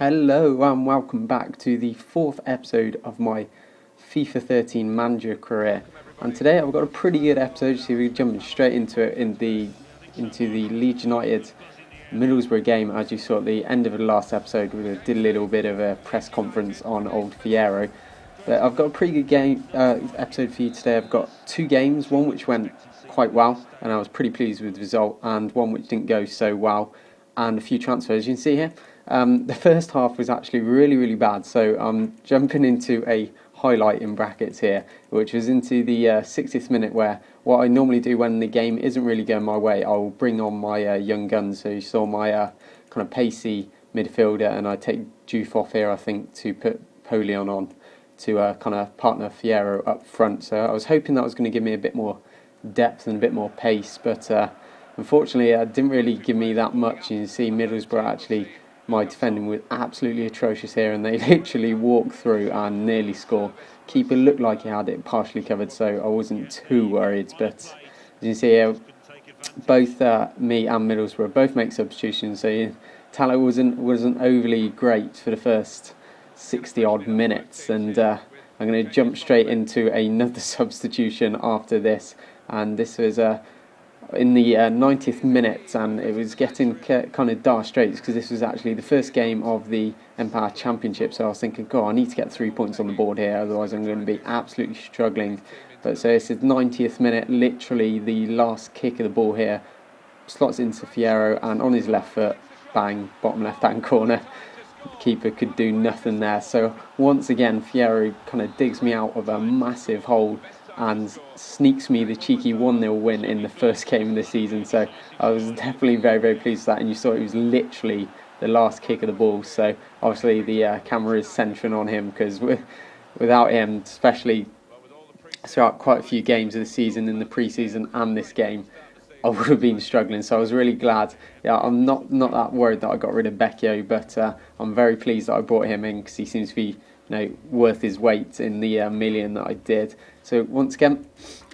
Hello and welcome back to the fourth episode of my FIFA 13 manager career. And today I've got a pretty good episode, so we're jumping straight into it into the Leeds United Middlesbrough game. As you saw at the end of the last episode, we did a little bit of a press conference on Old Fiero. But I've got a pretty good game episode for you today. I've got two games, one which went quite well and I was pretty pleased with the result, and one which didn't go so well, and a few transfers you can see here. The first half was actually really bad, so I'm jumping into a highlight in brackets here, which was into the 60th minute, where what I normally do when the game isn't really going my way, I'll bring on my young guns. So you saw my kind of pacey midfielder, and I take Juve off here, I think, to put Polion on to kind of partner Fiero up front. So I was hoping that was going to give me a bit more depth and a bit more pace, but unfortunately it didn't really give me that much. You can see Middlesbrough, actually, my defending was absolutely atrocious here, and they literally walked through and nearly score. Keeper looked like he had it partially covered, so I wasn't too worried. But as you can see here, both me and Middlesbrough both make substitutions, so Tallow wasn't overly great for the first 60 odd minutes, and I'm going to jump straight into another substitution after this, and this was in the 90th minute, and it was getting kind of dire straits because this was actually the first game of the Empire Championship. So I was thinking, God, I need to get 3 points on the board here, otherwise I'm going to be absolutely struggling. But so it's the 90th minute, literally the last kick of the ball here, slots into Fiero, and on his left foot, bang, bottom left hand corner. The keeper could do nothing there. So once again, Fiero kind of digs me out of a massive hole and sneaks me the cheeky 1-0 win in the first game of the season. So I was definitely very pleased with that, and you saw it was literally the last kick of the ball. So obviously the camera is centering on him, because without him, especially throughout quite a few games of the season, in the pre-season and this game, I would have been struggling. So I was really glad. Yeah, I'm not that worried that I got rid of Becchio, but I'm very pleased that I brought him in, because he seems to be worth his weight in the million that I did. So once again,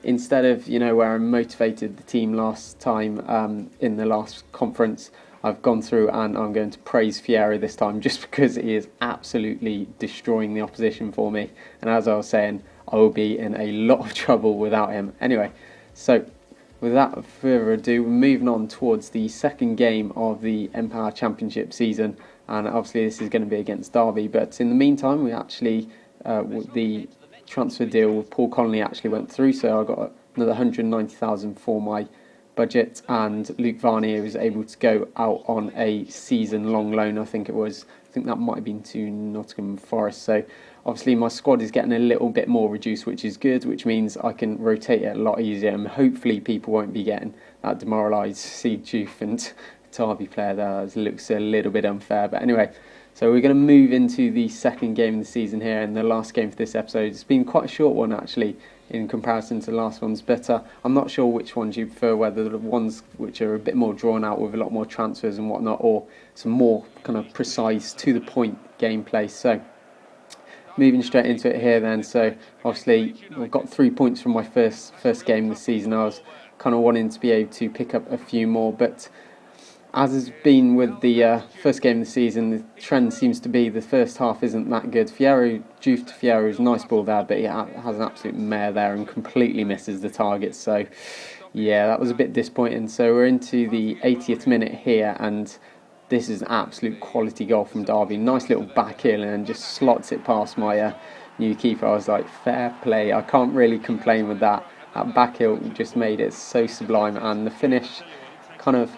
instead of where I motivated the team last time in the last conference, I've gone through and I'm going to praise Fiero this time, just because he is absolutely destroying the opposition for me. And as I was saying, I will be in a lot of trouble without him. Anyway, so without further ado, we're moving on towards the second game of the Empire Championship season, and obviously this is going to be against Derby. But in the meantime, we actually the transfer deal with Paul Connolly actually went through, so I got another 190,000 for my budget, and Luke Varney was able to go out on a season-long loan. I think that might have been to Nottingham Forest. So obviously my squad is getting a little bit more reduced, which is good, which means I can rotate it a lot easier, and hopefully people won't be getting that demoralised Juve and Derby player there. It looks a little bit unfair, but anyway. So we're going to move into the second game of the season here, and the last game for this episode. It's been quite a short one actually in comparison to the last ones, but I'm not sure which ones you prefer, whether the ones which are a bit more drawn out with a lot more transfers and whatnot, or some more kind of precise, to the point gameplay. So moving straight into it here then. So obviously I've got 3 points from my first game of the season. I was kind of wanting to be able to pick up a few more, but as has been with the first game of the season, the trend seems to be the first half isn't that good. Juve to Fiero is a nice ball there, but he has an absolute mare there and completely misses the target. So yeah, that was a bit disappointing. So we're into the 80th minute here, and this is an absolute quality goal from Derby. Nice little back heel, and just slots it past my new keeper. I was like, fair play. I can't really complain with that. That back heel just made it so sublime, and the finish kind of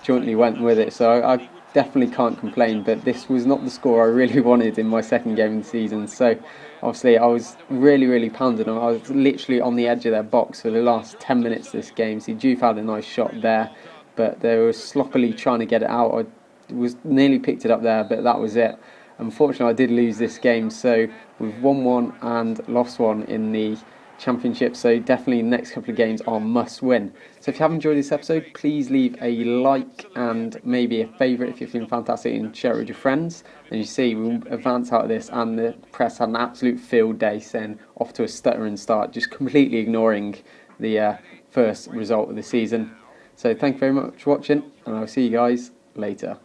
jointly went with it, so I definitely can't complain. But this was not the score I really wanted in my second game of the season. So obviously I was really pounding them. I was literally on the edge of their box for the last 10 minutes of this game. See, Juve had a nice shot there, but they were sloppily trying to get it out. I was nearly picked it up there, but that was it. Unfortunately, I did lose this game, so we've won one and lost one in the Championship, so definitely the next couple of games are must win. So if you have enjoyed this episode, please leave a like and maybe a favourite if you're feeling fantastic, and share it with your friends. And you see, we advance out of this, and the press had an absolute field day, saying off to a stuttering start, just completely ignoring the first result of the season. So thank you very much for watching, and I'll see you guys later.